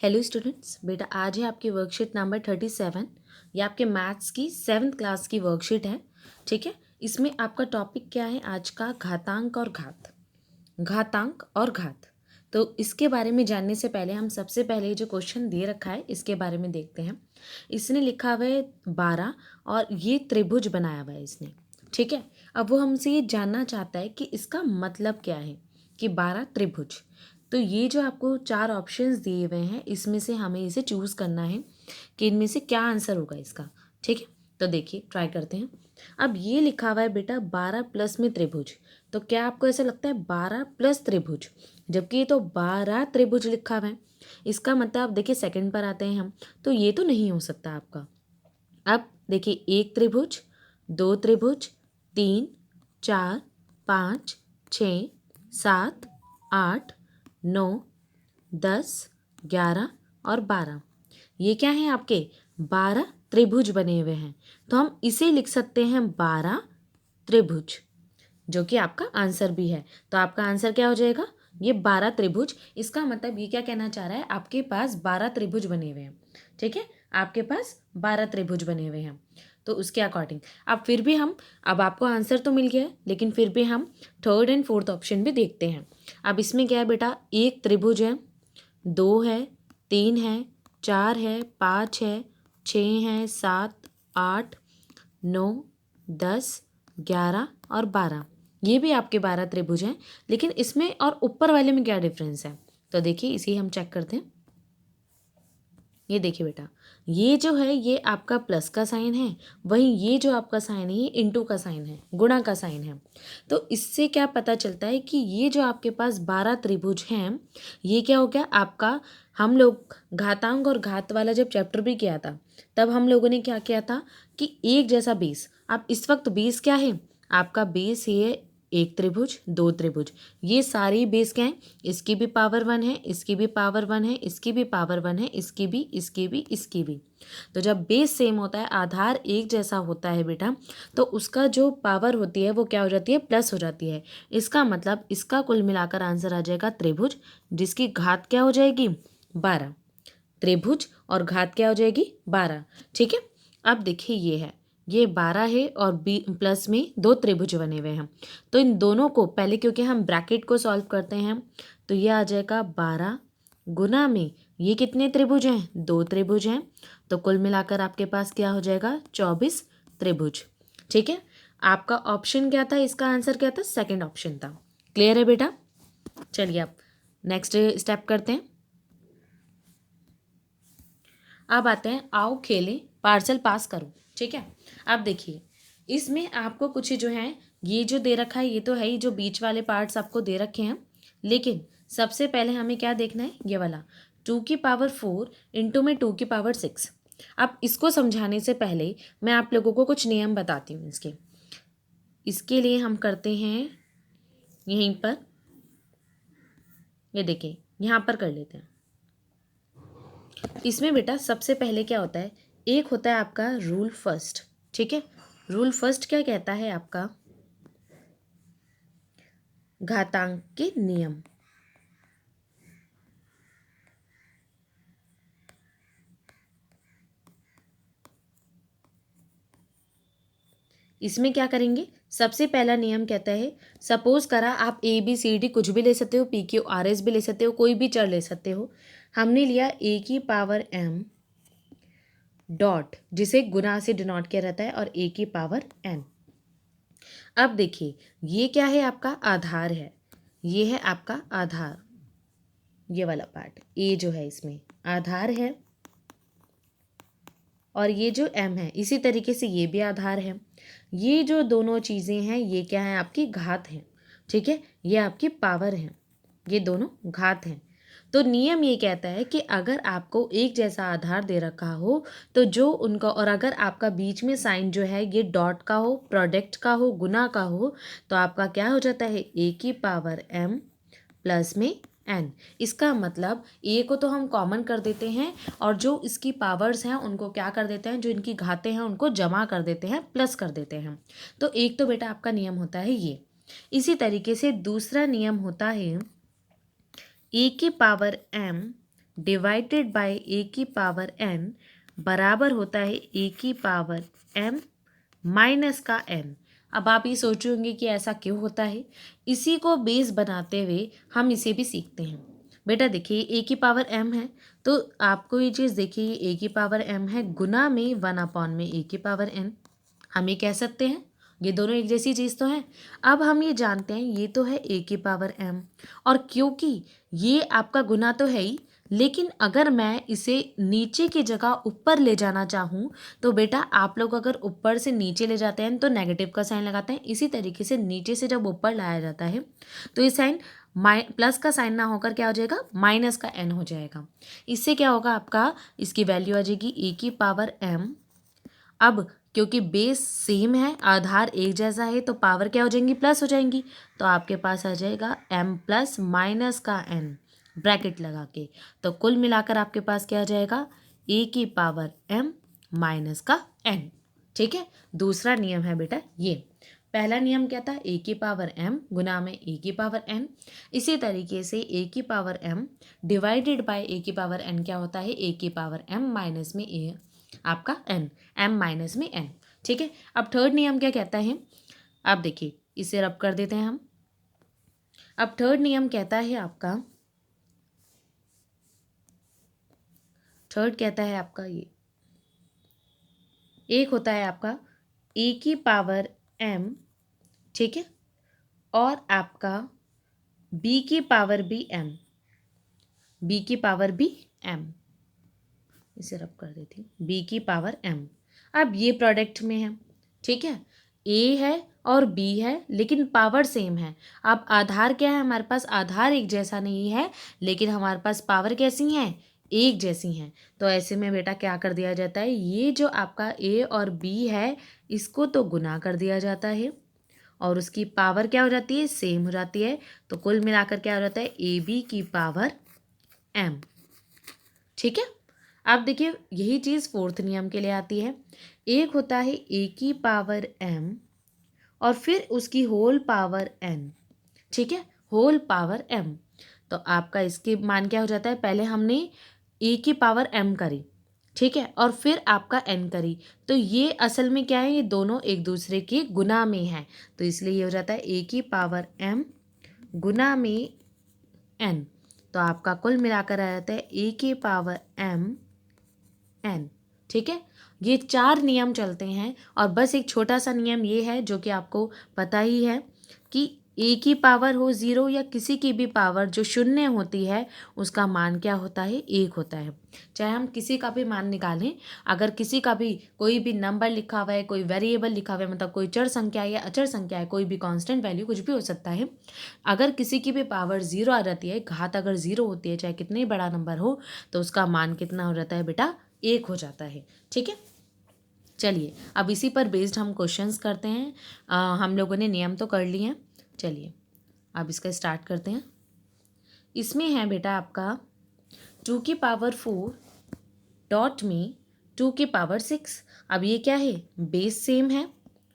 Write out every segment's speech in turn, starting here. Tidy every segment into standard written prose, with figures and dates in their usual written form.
Hello students, बेटा आज है आपकी वर्कशीट नंबर 37। ये आपके मैथ्स की 7th क्लास की वर्कशीट है। ठीक है, इसमें आपका टॉपिक क्या है आज का? घातांक और घात। घातांक और घात। तो इसके बारे में जानने से पहले हम सबसे पहले जो क्वेश्चन दे रखा है इसके बारे में देखते हैं। इसने लिखा हुआ है 12 और ये त्रिभुज बनाया हुआ है इसने। ठीक है, अब वो हमसे ये जानना चाहता है कि इसका मतलब क्या है कि 12 त्रिभुज। तो ये जो आपको 4 ऑप्शंस दिए हुए हैं इसमें से हमें इसे चूज़ करना है कि इनमें से क्या आंसर होगा इसका। ठीक है, तो देखिए ट्राई करते हैं। अब ये लिखा हुआ है बेटा 12 प्लस में त्रिभुज। तो क्या आपको ऐसा लगता है 12 प्लस त्रिभुज, जबकि ये तो 12 त्रिभुज लिखा हुआ है। इसका मतलब अब देखिए सेकंड पर आते हैं हम, तो ये तो नहीं हो सकता आपका। अब देखिए एक त्रिभुज, दो त्रिभुज, 3, 4, 5, 6, 7, 8, 9, 10, 11 और 12। ये क्या है आपके 12 त्रिभुज बने हुए हैं। तो हम इसे लिख सकते हैं 12 त्रिभुज, जो कि आपका आंसर भी है। तो आपका आंसर क्या हो जाएगा? ये 12 त्रिभुज। इसका मतलब ये क्या कहना चाह रहा है, आपके पास 12 त्रिभुज बने हुए हैं। ठीक है, आपके पास 12 त्रिभुज बने हुए हैं। तो उसके अकॉर्डिंग अब फिर भी हम, अब आपको आंसर तो मिल गया है, लेकिन फिर भी हम थर्ड एंड फोर्थ ऑप्शन भी देखते हैं। अब इसमें क्या है बेटा, एक त्रिभुज है, 2 है, 3 है, 4 है, 5 है, 6 है, 7, 8, 9, 10, 11 और 12। ये भी आपके 12 त्रिभुज हैं, लेकिन इसमें और ऊपर वाले में क्या डिफरेंस है? तो देखिए इसे हम चेक करते हैं। ये देखिए बेटा, ये जो है ये आपका प्लस का साइन है, वहीं ये जो आपका साइन है ये इंटू का साइन है, गुणा का साइन है। तो इससे क्या पता चलता है कि ये जो आपके पास 12 त्रिभुज हैं, ये क्या हो गया आपका। हम लोग घातांक और घात वाला जब चैप्टर भी किया था, तब हम लोगों ने क्या किया था कि एक जैसा बेस। अब इस वक्त बेस क्या है आपका? बेस है एक त्रिभुज, दो त्रिभुज। ये सारी बेस क्या है? इसकी भी पावर 1 है, इसकी भी पावर 1 है, इसकी भी पावर 1 है, इसकी भी, इसकी भी, इसकी भी। तो जब बेस सेम होता है, आधार एक जैसा होता है बेटा, तो उसका जो पावर होती है वो क्या हो जाती है? प्लस हो जाती है। इसका मतलब इसका कुल मिलाकर आंसर आ जाएगा त्रिभुज, जिसकी घात क्या हो जाएगी? 12। त्रिभुज और घात क्या हो जाएगी? 12। ठीक है, अब देखिए ये 12 है और बी प्लस में दो त्रिभुज बने हुए हैं। तो इन दोनों को पहले, क्योंकि हम ब्रैकेट को सॉल्व करते हैं, तो ये आ जाएगा 12 गुना में ये कितने त्रिभुज हैं? दो त्रिभुज हैं। तो कुल मिलाकर आपके पास क्या हो जाएगा? 24 त्रिभुज। ठीक है, आपका ऑप्शन क्या था? इसका आंसर क्या था? सेकंड ऑप्शन था। क्लियर है बेटा? चलिए अब नेक्स्ट स्टेप करते हैं। अब आते हैं, आओ खेलें पार्सल पास करो। ठीक है, अब देखिए इसमें आपको कुछ जो है, ये जो दे रखा है ये तो है ही, जो बीच वाले पार्ट्स आपको दे रखे हैं, लेकिन सबसे पहले हमें क्या देखना है? ये वाला 2 की पावर 4 इंटू में 2 की पावर 6। अब इसको समझाने से पहले मैं आप लोगों को कुछ नियम बताती हूँ इसके लिए हम करते हैं यहीं पर। ये देखिए यहाँ पर कर लेते हैं। इसमें बेटा सबसे पहले क्या होता है, एक होता है आपका रूल फर्स्ट। ठीक है, रूल फर्स्ट क्या कहता है आपका? घातांक के नियम। इसमें क्या करेंगे? सबसे पहला नियम कहता है, सपोज करा आप ए बी सी डी कुछ भी ले सकते हो, पी क्यू आर एस भी ले सकते हो, कोई भी चर ले सकते हो। हमने लिया ए की पावर एम डॉट, जिसे गुना से डिनोट किया रहता है, और ए की पावर एन। अब देखिए ये क्या है? आपका आधार है, ये है आपका आधार। ये वाला पार्ट ए जो है इसमें आधार है, और ये जो m है इसी तरीके से ये भी आधार है। ये जो दोनों चीज़ें हैं ये क्या है? आपकी घात है। ठीक है, ये आपकी पावर है, ये दोनों घात हैं। तो नियम ये कहता है कि अगर आपको एक जैसा आधार दे रखा हो, तो जो उनका, और अगर आपका बीच में साइन जो है ये डॉट का हो, प्रोडक्ट का हो, गुना का हो, तो आपका क्या हो जाता है? ए की पावर m प्लस में n। इसका मतलब a को तो हम कॉमन कर देते हैं, और जो इसकी पावर्स हैं उनको क्या कर देते हैं? जो इनकी घातें हैं उनको जमा कर देते हैं, प्लस कर देते हैं। तो एक तो बेटा आपका नियम होता है ये। इसी तरीके से दूसरा नियम होता है a की पावर m डिवाइडेड बाय ए की पावर n बराबर होता है ए की पावर m माइनस का n। अब आप ये सोच रहे होंगे कि ऐसा क्यों होता है। इसी को बेस बनाते हुए हम इसे भी सीखते हैं। बेटा देखिए ए की पावर m है, तो आपको ये चीज़ देखिए ए की पावर m है गुना में 1 में ए की पावर n। हम ये कह सकते हैं ये दोनों एक जैसी चीज़ तो है। अब हम ये जानते हैं ये तो है ए की पावर m, और क्योंकि ये आपका गुना तो है ही, लेकिन अगर मैं इसे नीचे की जगह ऊपर ले जाना चाहूँ तो बेटा आप लोग अगर ऊपर से नीचे ले जाते हैं तो नेगेटिव का साइन लगाते हैं। इसी तरीके से नीचे से जब ऊपर लाया जाता है तो ये साइन प्लस का साइन ना होकर क्या हो जाएगा, माइनस का n हो जाएगा। इससे क्या होगा आपका, इसकी वैल्यू आ जाएगी ए की पावर m। अब क्योंकि बेस सेम है, आधार एक जैसा है, तो पावर क्या हो जाएंगी, प्लस हो जाएंगी। तो आपके पास आ जाएगा m प्लस माइनस का n ब्रैकेट लगा के। तो कुल मिलाकर आपके पास क्या आ जाएगा, a की पावर m माइनस का n। ठीक है, दूसरा नियम है बेटा ये। पहला नियम क्या था, a की पावर m गुना में a की पावर n। इसी तरीके से a की power m divided by a की पावर n क्या होता है, a की पावर m माइनस में a आपका n, m माइनस में n। ठीक है, अब थर्ड नियम क्या कहता है, आप देखिए इसे रब कर देते हैं हम। अब थर्ड नियम कहता है आपका, थर्ड कहता है आपका ये, एक होता है आपका a की पावर m, ठीक है, और आपका b की पावर भी m, b की पावर भी m, इसे रब कर देती हूँ, b की पावर m। अब ये प्रोडक्ट में है, ठीक है, a है और b है लेकिन पावर सेम है। अब आधार क्या है हमारे पास, आधार एक जैसा नहीं है लेकिन हमारे पास पावर कैसी हैं, एक जैसी हैं। तो ऐसे में बेटा क्या कर दिया जाता है, ये जो आपका a और b है इसको तो गुना कर दिया जाता है और उसकी पावर क्या हो जाती है, सेम हो जाती है। तो कुल मिलाकर क्या हो जाता है, ए बी की पावर m। ठीक है, अब देखिए यही चीज़ फोर्थ नियम के लिए आती है। एक होता है a की पावर m और फिर उसकी होल पावर n, ठीक है, होल पावर m। तो आपका इसके मान क्या हो जाता है, पहले हमने a की पावर m करी, ठीक है, और फिर आपका n करी, तो ये असल में क्या है, ये दोनों एक दूसरे के गुना में है। तो इसलिए ये हो जाता है a की पावर m गुना में n। तो आपका कुल मिलाकर आ जाता है a की पावर m n। ठीक है, ये चार नियम चलते हैं और बस एक छोटा सा नियम ये है जो कि आपको पता ही है कि a की पावर हो 0 या किसी की भी पावर जो शून्य होती है उसका मान क्या होता है, 1 होता है। चाहे हम किसी का भी मान निकालें, अगर किसी का भी कोई भी नंबर लिखा हुआ है, कोई वेरिएबल लिखा हुआ है, मतलब कोई चर संख्या है या अचर संख्या है, कोई भी कांस्टेंट वैल्यू कुछ भी हो सकता है, अगर किसी की भी पावर 0 आ जाती है, घात अगर 0 होती है, चाहे कितने बड़ा नंबर हो, तो उसका मान कितना हो जाता है बेटा, 1 हो जाता है। ठीक है, चलिए अब इसी पर बेस्ड हम क्वेश्चंस करते हैं। हम लोगों ने नियम तो कर लिए हैं, चलिए अब इसका स्टार्ट करते हैं। इसमें है बेटा आपका 2 की पावर 4 डॉट में 2 की पावर 6। अब ये क्या है, बेस सेम है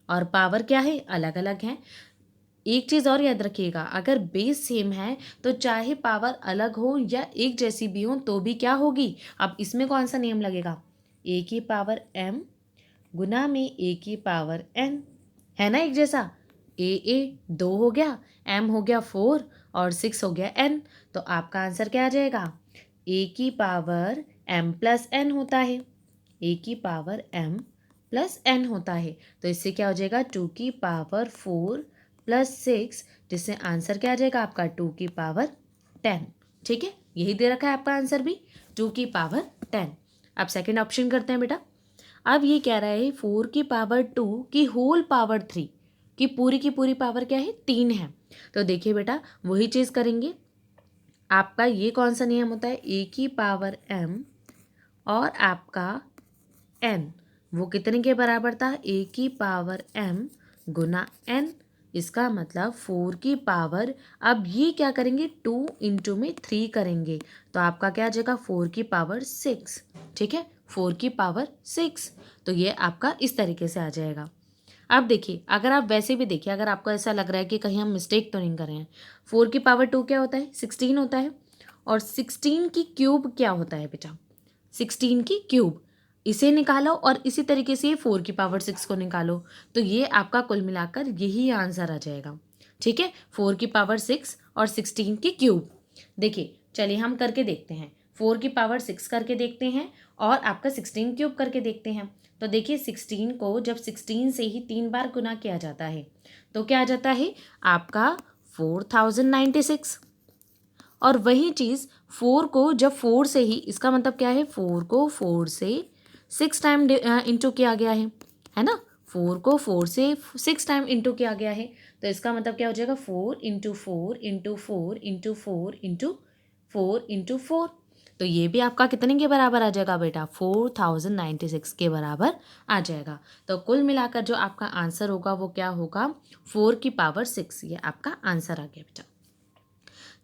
और पावर क्या है, अलग अलग है। एक चीज़ और याद रखिएगा, अगर बेस सेम है तो चाहे पावर अलग हो या एक जैसी भी हो तो भी क्या होगी। अब इसमें कौन सा नियम लगेगा, a की पावर m गुना में a की पावर n, है ना एक जैसा। a 2 हो गया, m हो गया 4 और 6 हो गया n। तो आपका आंसर क्या आ जाएगा, a की पावर m प्लस n होता है, a की पावर m प्लस n होता है। तो इससे क्या हो जाएगा, 2 की पावर 4 प्लस 6, जिससे आंसर क्या आ जाएगा आपका 2 की पावर 10। ठीक है, यही दे रखा है आपका आंसर भी, 2 की पावर 10। अब सेकंड ऑप्शन करते हैं बेटा। अब ये कह रहा है 4 की पावर 2 की होल पावर 3 की पूरी पावर क्या है, 3 है। तो देखिए बेटा वही चीज़ करेंगे। आपका ये कौन सा नियम होता है, a की पावर m और आपका n वो कितने के बराबर था, a की पावर m गुना n। इसका मतलब 4 की पावर, अब ये क्या करेंगे 2 इंटू में 3 करेंगे, तो आपका क्या आ जाएगा 4 की पावर 6। ठीक है, 4 की पावर 6। तो ये आपका इस तरीके से आ जाएगा। अब देखिए अगर आप वैसे भी देखिए, अगर आपको ऐसा लग रहा है कि कहीं हम मिस्टेक तो नहीं कर रहे हैं, 4 की पावर 2 क्या होता है, 16 होता है, और 16 की क्यूब क्या होता है बेटा, 16 की क्यूब, इसे निकालो और इसी तरीके से 4 की पावर 6 को निकालो, तो ये आपका कुल मिलाकर यही आंसर आ जाएगा। ठीक है, 4 की पावर 6 और 16 की क्यूब। देखिए चलिए हम करके देखते हैं, 4 की पावर 6 करके देखते हैं और आपका 16 क्यूब करके देखते हैं। तो देखिए 16 को जब 16 से ही 3 बार गुना किया जाता है तो क्या आ जाता है आपका 4096। और वही चीज़ 4 को जब 4 से ही, इसका मतलब क्या है, 4 को 4 से 6 टाइम इंटू किया गया है ना, 4 को 4 से 6 टाइम इंटू किया गया है, तो इसका मतलब क्या हो जाएगा 4 into 4 into 4 into 4 into 4 into 4। तो ये भी आपका कितने के बराबर आ जाएगा बेटा, 4096 के बराबर आ जाएगा। तो कुल मिलाकर जो आपका आंसर होगा वो क्या होगा, 4 की पावर 6, ये आपका आंसर आ गया बेटा।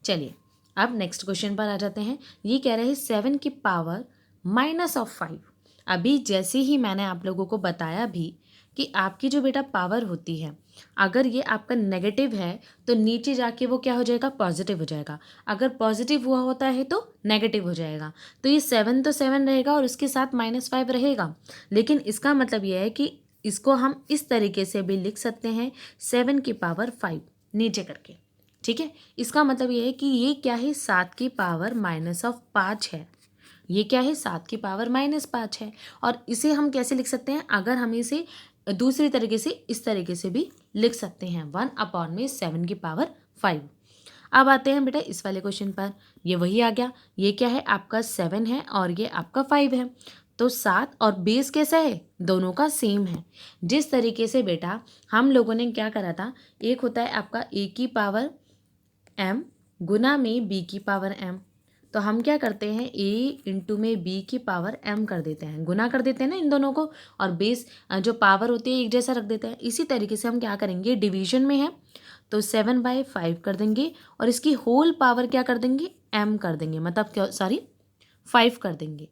चलिए अब नेक्स्ट क्वेश्चन पर आ जाते हैं। ये कह रहे हैं 7 की पावर -5। अभी जैसे ही मैंने आप लोगों को बताया भी कि आपकी जो बेटा पावर होती है, अगर ये आपका नेगेटिव है तो नीचे जाके वो क्या हो जाएगा, पॉजिटिव हो जाएगा। अगर पॉजिटिव हुआ होता है तो नेगेटिव हो जाएगा। तो ये 7 तो 7 रहेगा और उसके साथ -5 रहेगा, लेकिन इसका मतलब ये है कि इसको हम इस तरीके से भी लिख सकते हैं 7 की पावर 5 नीचे करके। ठीक है, इसका मतलब ये है कि ये क्या है, 7 की पावर -5 है। ये क्या है, 7 की पावर -5 है। और इसे हम कैसे लिख सकते हैं, अगर हम इसे दूसरी तरीके से इस तरीके से भी लिख सकते हैं, 1/7 की पावर 5। अब आते हैं बेटा इस वाले क्वेश्चन पर। ये वही आ गया, ये क्या है आपका 7 है और ये आपका 5 है। तो 7 और बेस कैसा है, दोनों का सेम है। जिस तरीके से बेटा हम लोगों ने क्या करा था, एक होता है आपका a की पावर m गुना में b की पावर m। तो हम क्या करते हैं, a इंटू में b की पावर m कर देते हैं, गुना कर देते हैं ना इन दोनों को, और बेस जो पावर होती है एक जैसा रख देते हैं। इसी तरीके से हम क्या करेंगे, डिवीजन में है तो 7/5 कर देंगे और इसकी होल पावर क्या कर देंगे, m कर देंगे, मतलब क्या, सॉरी 5 कर देंगे।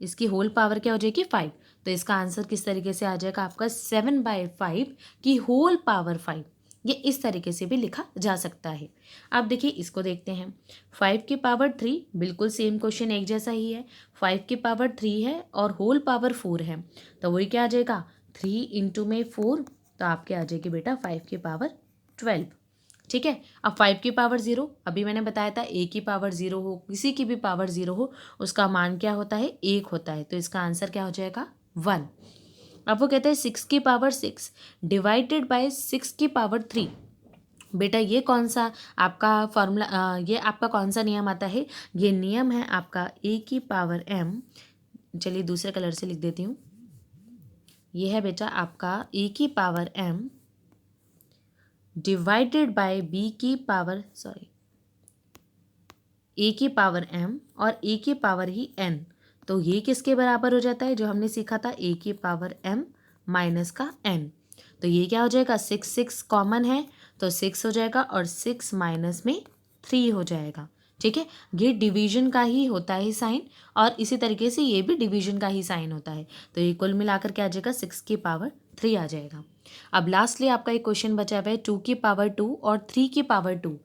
इसकी होल पावर क्या हो जाएगी, 5। तो इसका आंसर किस तरीके से आ जाएगा आपका, 7/5 की होल पावर 5। ये इस तरीके से भी लिखा जा सकता है। अब देखिए इसको देखते हैं, 5 की पावर 3, बिल्कुल सेम क्वेश्चन एक जैसा ही है। 5 की पावर 3 है और होल पावर 4 है, तो वही क्या आ जाएगा, 3 इंटू में 4, तो आपके आ जाएगी बेटा 5 की पावर 12। ठीक है, अब 5 की पावर 0, अभी मैंने बताया था a की पावर 0 हो, किसी की भी पावर 0 हो, उसका मान क्या होता है, 1 होता है। तो इसका आंसर क्या हो जाएगा, 1। अब वो कहते हैं 6 की पावर 6 डिवाइडेड बाय 6 की पावर 3। बेटा ये कौन सा आपका फॉर्मूला, ये आपका कौन सा नियम आता है, ये नियम है आपका a की पावर m। चलिए दूसरे कलर से लिख देती हूँ। ये है बेटा आपका a की power m divided by b की पावर, सॉरी a की पावर m और a की पावर ही n। तो ये किसके बराबर हो जाता है, जो हमने सीखा था a की पावर m माइनस का n। तो ये क्या हो जाएगा, 6 कॉमन है तो 6 हो जाएगा और 6 माइनस में 3 हो जाएगा। ठीक है, ये डिवीजन का ही होता है साइन, और इसी तरीके से ये भी डिवीजन का ही साइन होता है। तो ये कुल मिलाकर क्या आ जाएगा, 6 की पावर 3 आ जाएगा। अब लास्टली आपका एक क्वेश्चन बचा हुआ है 2 की पावर 2 और 3 की पावर 2।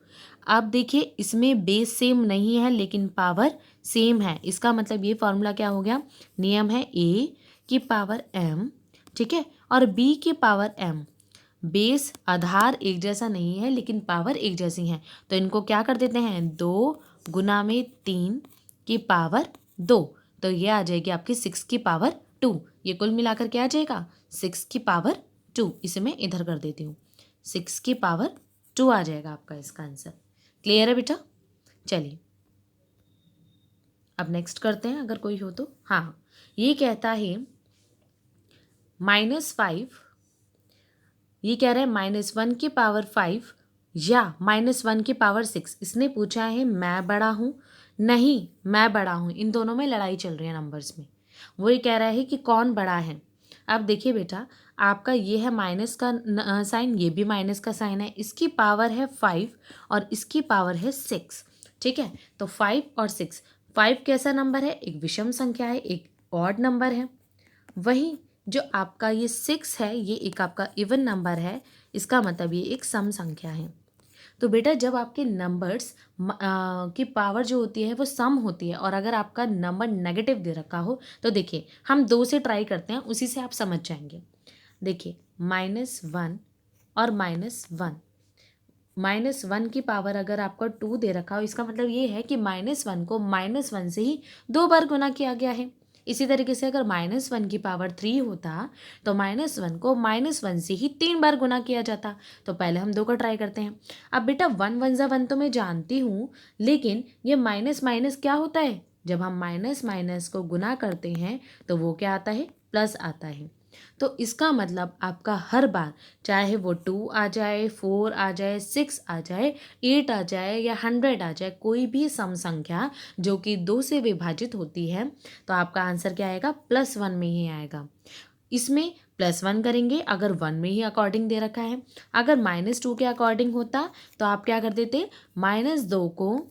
अब देखिए इसमें बेस सेम नहीं है लेकिन पावर सेम है। इसका मतलब ये फॉर्मूला क्या हो गया, नियम है a की पावर m, ठीक है, और b की पावर m। बेस आधार एक जैसा नहीं है लेकिन पावर एक जैसी है, तो इनको क्या कर देते हैं, 2 गुना में 3 की पावर 2। तो ये आ जाएगी आपकी 6 की पावर 2। ये कुल मिलाकर क्या आ जाएगा, 6 की पावर 2। इसे मैं इधर कर देती हूँ, 6 की पावर 2 आ जाएगा आपका इसका आंसर। क्लियर है बेटा। चलिए अब नेक्स्ट करते हैं, अगर कोई हो तो। हाँ, ये कहता है -5, ये कह रहा है -1 की पावर 5 या -1 की पावर 6। इसने पूछा है मैं बड़ा हूँ, नहीं मैं बड़ा हूँ, इन दोनों में लड़ाई चल रही है नंबर्स में। वो ये कह रहा है कि कौन बड़ा है। अब देखिए बेटा आपका ये है माइनस का साइन, ये भी माइनस का साइन है, इसकी पावर है 5 और इसकी पावर है 6। ठीक है, तो 5 और 6, 5 कैसा नंबर है, एक विषम संख्या है, एक ऑड नंबर है। वहीं जो आपका ये 6 है ये एक आपका इवन नंबर है, इसका मतलब ये एक सम संख्या है। तो बेटा जब आपके नंबर्स की पावर जो होती है वो सम होती है और अगर आपका नंबर नेगेटिव दे रखा हो तो देखिए हम 2 से ट्राई करते हैं, उसी से आप समझ जाएंगे। देखिए -1 और -1, -1 की पावर अगर आपका 2 दे रखा हो, इसका मतलब ये है कि -1 को -1 से ही 2 बार गुना किया गया है। इसी तरीके से अगर -1 की पावर 3 होता तो -1 को -1 से ही 3 बार गुना किया जाता। तो पहले हम 2 का ट्राई करते हैं। अब बेटा 1 1 ज़ा 1 तो मैं जानती हूँ, लेकिन ये माइनस माइनस क्या होता है? जब हम माइनस माइनस को गुना करते हैं तो वो क्या आता है? प्लस आता है। तो इसका मतलब आपका हर बार, चाहे वो 2 आ जाए, 4 आ जाए, 6 आ जाए, 8 आ जाए या 100 आ जाए, कोई भी सम संख्या जो कि 2 से विभाजित होती है तो आपका आंसर क्या आएगा? +1 में ही आएगा। इसमें +1 करेंगे अगर 1 में ही अकॉर्डिंग दे रखा है। अगर -2 के अकॉर्डिंग होता तो आप क्या कर देते? -2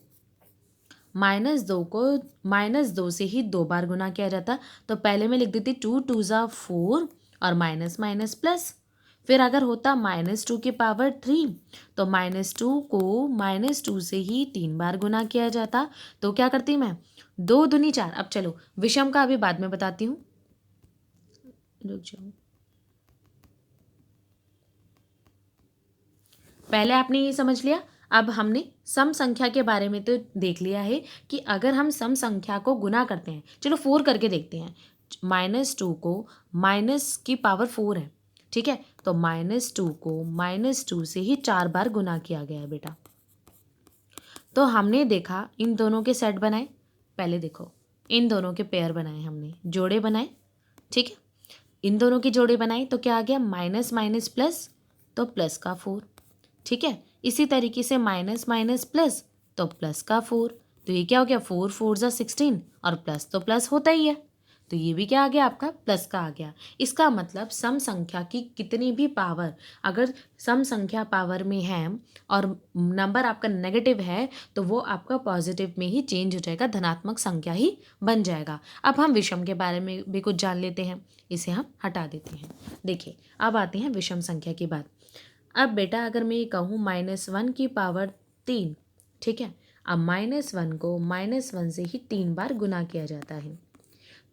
से ही 2 बार गुना किया जाता। तो पहले मैं लिख देती 2 2 ज़ा 4 और माइनस माइनस प्लस। फिर अगर होता -2 की पावर 3 तो -2 को -2 से ही 3 बार गुना किया जाता। तो क्या करती मैं? 2 दूनी 4। अब चलो विषम का अभी बाद में बताती हूँ, रुक जाओ। पहले आपने ये समझ लिया। अब हमने सम संख्या के बारे में तो देख लिया है कि अगर हम सम संख्या को गुना करते हैं, चलो 4 करके देखते हैं। -2 को माइनस की पावर 4 है, ठीक है, तो -2 को -2 से ही 4 बार गुना किया गया है बेटा। तो हमने देखा इन दोनों के सेट बनाए, पहले देखो इन दोनों के पेयर बनाए, हमने जोड़े बनाए, ठीक है। इन दोनों की जोड़े बनाई तो क्या आ गया? माइनस माइनस प्लस, तो प्लस का 4, ठीक है। इसी तरीके से माइनस माइनस प्लस तो प्लस का 4। तो ये क्या हो गया? 4 4 ज़ा 16 और प्लस तो प्लस होता ही है, तो ये भी क्या आ गया? आपका प्लस का आ गया। इसका मतलब सम संख्या की कितनी भी पावर, अगर सम संख्या पावर में है और नंबर आपका नेगेटिव है तो वो आपका पॉजिटिव में ही चेंज हो जाएगा, धनात्मक संख्या ही बन जाएगा। अब हम विषम के बारे में भी कुछ जान लेते हैं, इसे हम हटा देते हैं। देखिए अब आते हैं विषम संख्या की बात। अब बेटा अगर मैं ये कहूँ -1 की पावर 3, ठीक है, अब -1 को -1 से ही 3 बार गुना किया जाता है।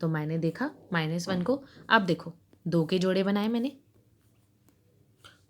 तो मैंने देखा -1 को, अब देखो 2 के जोड़े बनाए मैंने,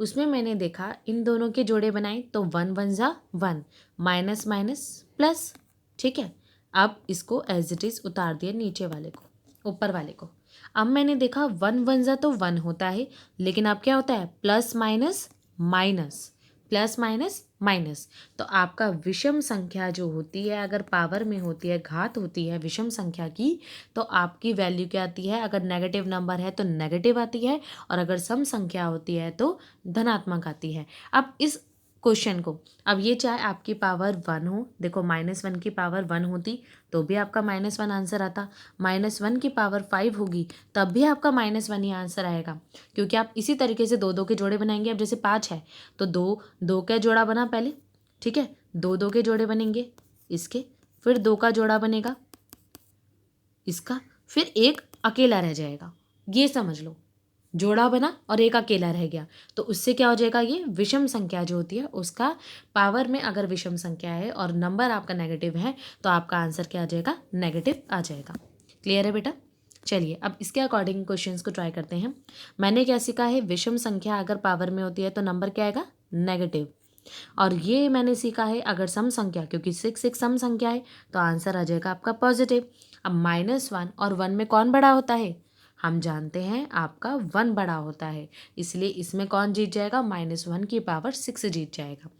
उसमें मैंने देखा इन दोनों के जोड़े बनाए तो 1 1 ज़ा 1, माइनस माइनस प्लस, ठीक है। अब इसको एज इट इज़ उतार दिया नीचे वाले को, ऊपर वाले को। अब मैंने देखा 1 1 ज़ा तो 1 होता है, लेकिन अब क्या होता है? Plus minus minus, plus minus minus. तो आपका विषम संख्या जो होती है, अगर पावर में होती है, घात होती है विषम संख्या की, तो आपकी वैल्यू क्या आती है? अगर नेगेटिव नंबर है तो नेगेटिव आती है और अगर सम संख्या होती है तो धनात्मक आती है। अब इस क्वेश्चन को, अब ये चाहे आपकी पावर 1 हो, देखो -1 की पावर 1 होती तो भी आपका -1 आंसर आता, -1 की पावर 5 होगी तब भी आपका -1 ही आंसर आएगा, क्योंकि आप इसी तरीके से 2 2 के जोड़े बनाएंगे। अब जैसे 5 है तो 2 2 का जोड़ा बना पहले, ठीक है, 2 2 के जोड़े बनेंगे इसके, फिर 2 का जोड़ा बनेगा इसका, फिर एक अकेला रह जाएगा। ये समझ लो, जोड़ा बना और एक अकेला रह गया, तो उससे क्या हो जाएगा? ये विषम संख्या जो होती है उसका पावर में अगर विषम संख्या है और नंबर आपका नेगेटिव है तो आपका आंसर क्या आ जाएगा? नेगेटिव आ जाएगा। क्लियर है बेटा? चलिए अब इसके अकॉर्डिंग क्वेश्चंस को ट्राई करते हैं। मैंने क्या सीखा है? विषम संख्या अगर पावर में होती है तो नंबर क्या आएगा? नेगेटिव। और ये मैंने सीखा है अगर सम संख्या, क्योंकि 6 एक सम संख्या है तो आंसर आ जाएगा आपका पॉजिटिव। अब -1 और 1 में कौन बड़ा होता है? हम जानते हैं आपका 1 बड़ा होता है, इसलिए इसमें कौन जीत जाएगा? -1 की पावर 6 जीत जाएगा।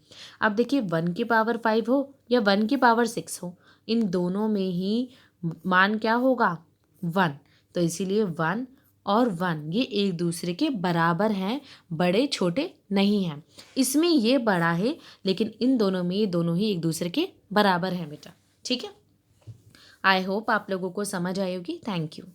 अब देखिए 1 की पावर 5 हो या 1 की पावर 6 हो, इन दोनों में ही मान क्या होगा? 1। तो इसीलिए 1 और 1 ये एक दूसरे के बराबर हैं, बड़े छोटे नहीं हैं। इसमें ये बड़ा है लेकिन इन दोनों में ये दोनों ही एक दूसरे के बराबर हैं बेटा, ठीक है। आई होप आप लोगों को समझ आई होगी। Thank you.